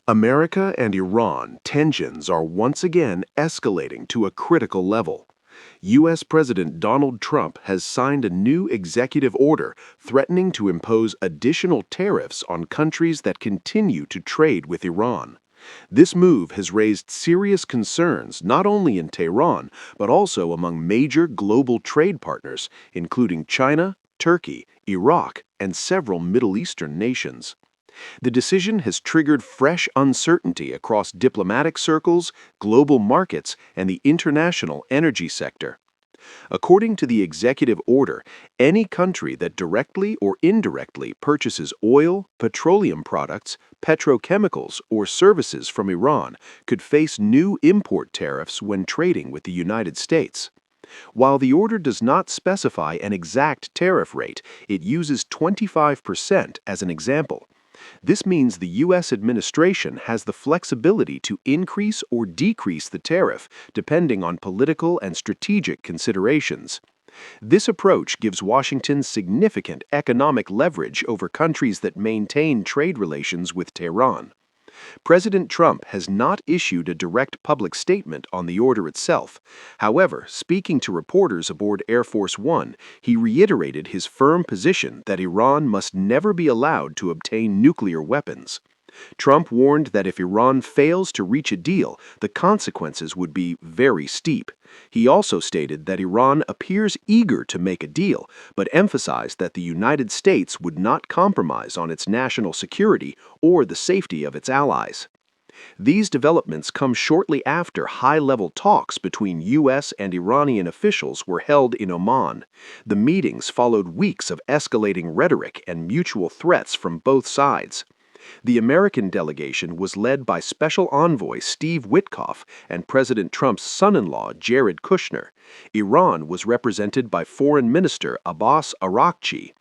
America and Iran tensions are once again escalating to a critical level. U.S. President Donald Trump has signed a new executive order threatening to impose additional tariffs on countries that continue to trade with Iran. This move has raised serious concerns not only in Tehran, but also among major global trade partners, including China, Turkey, Iraq, and several Middle Eastern nations. The decision has triggered fresh uncertainty across diplomatic circles, global markets, and the international energy sector. According to the executive order, any country that directly or indirectly purchases oil, petroleum products, petrochemicals, or services from Iran could face new import tariffs when trading with the United States. While the order does not specify an exact tariff rate, it uses 25% as an example. This means the U.S. administration has the flexibility to increase or decrease the tariff depending on political and strategic considerations. This approach gives Washington significant economic leverage over countries that maintain trade relations with Tehran. President Trump has not issued a direct public statement on the order itself. However, speaking to reporters aboard Air Force One, he reiterated his firm position that Iran must never be allowed to obtain nuclear weapons. Trump warned that if Iran fails to reach a deal, the consequences would be very steep. He also stated that Iran appears eager to make a deal, but emphasized that the United States would not compromise on its national security or the safety of its allies. These developments come shortly after high-level talks between U.S. and Iranian officials were held in Oman. The meetings followed weeks of escalating rhetoric and mutual threats from both sides. The American delegation was led by Special Envoy Steve Witkoff and President Trump's son-in-law Jared Kushner. Iran was represented by Foreign Minister Abbas Araghchi.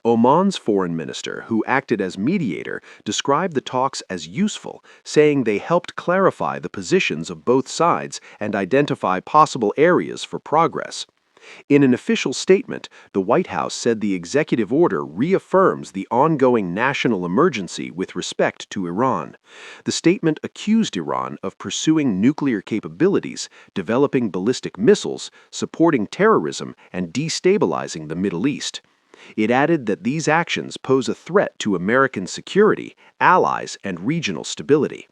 Oman's foreign minister, who acted as mediator, described the talks as useful, saying they helped clarify the positions of both sides and identify possible areas for progress. In an official statement, the White House said the executive order reaffirms the ongoing national emergency with respect to Iran. The statement accused Iran of pursuing nuclear capabilities, developing ballistic missiles, supporting terrorism, and destabilizing the Middle East. It added that these actions pose a threat to American security, allies, and regional stability.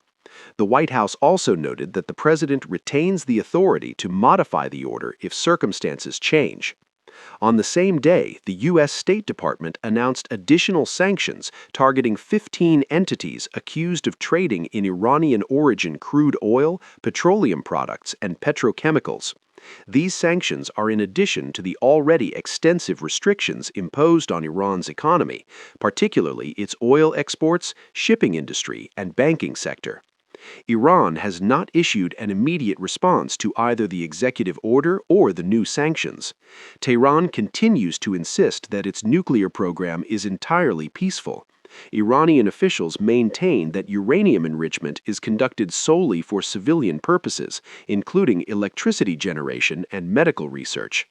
The White House also noted that the president retains the authority to modify the order if circumstances change. On the same day, the U.S. State Department announced additional sanctions targeting 15 entities accused of trading in Iranian-origin crude oil, petroleum products, and petrochemicals. These sanctions are in addition to the already extensive restrictions imposed on Iran's economy, particularly its oil exports, shipping industry, and banking sector. Iran has not issued an immediate response to either the executive order or the new sanctions. Tehran continues to insist that its nuclear program is entirely peaceful. Iranian officials maintain that uranium enrichment is conducted solely for civilian purposes, including electricity generation and medical research.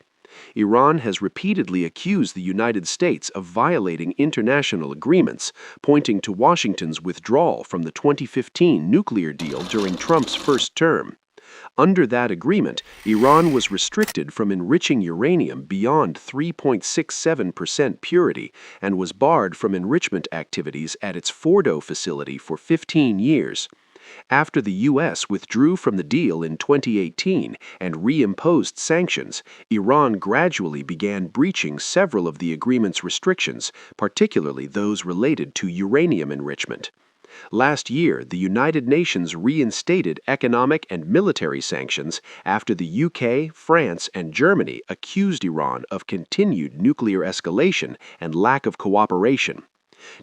Iran has repeatedly accused the United States of violating international agreements, pointing to Washington's withdrawal from the 2015 nuclear deal during Trump's first term. Under that agreement, Iran was restricted from enriching uranium beyond 3.67% purity and was barred from enrichment activities at its Fordo facility for 15 years. After the U.S. withdrew from the deal in 2018 and reimposed sanctions, Iran gradually began breaching several of the agreement's restrictions, particularly those related to uranium enrichment. Last year, the United Nations reinstated economic and military sanctions after the UK, France, and Germany accused Iran of continued nuclear escalation and lack of cooperation.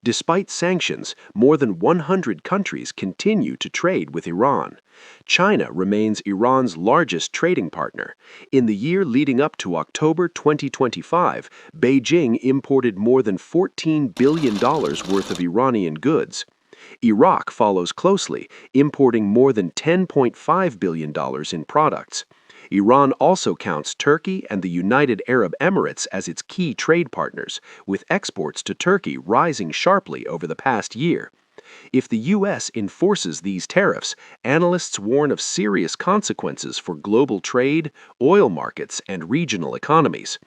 Despite sanctions, more than 100 countries continue to trade with Iran. China remains Iran's largest trading partner. In the year leading up to October 2025, Beijing imported more than $14 billion worth of Iranian goods. Iraq follows closely, importing more than $10.5 billion in products. Iran also counts Turkey and the United Arab Emirates as its key trade partners, with exports to Turkey rising sharply over the past year. If the U.S. enforces these tariffs, analysts warn of serious consequences for global trade, oil markets, and regional economies.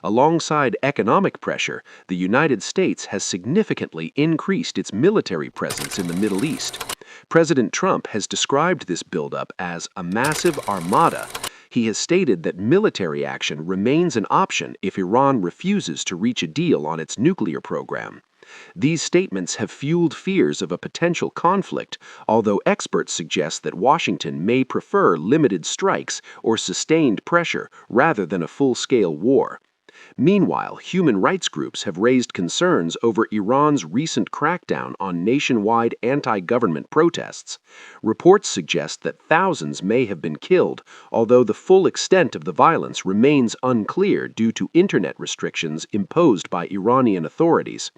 Alongside economic pressure, the United States has significantly increased its military presence in the Middle East. President Trump has described this buildup as a massive armada. He has stated that military action remains an option if Iran refuses to reach a deal on its nuclear program. These statements have fueled fears of a potential conflict, although experts suggest that Washington may prefer limited strikes or sustained pressure rather than a full-scale war. Meanwhile, human rights groups have raised concerns over Iran's recent crackdown on nationwide anti-government protests. Reports suggest that thousands may have been killed, although the full extent of the violence remains unclear due to internet restrictions imposed by Iranian authorities.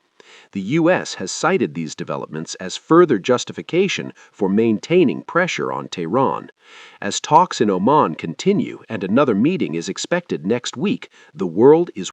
The U.S. has cited these developments as further justification for maintaining pressure on Tehran. As talks in Oman continue and another meeting is expected next week, the world is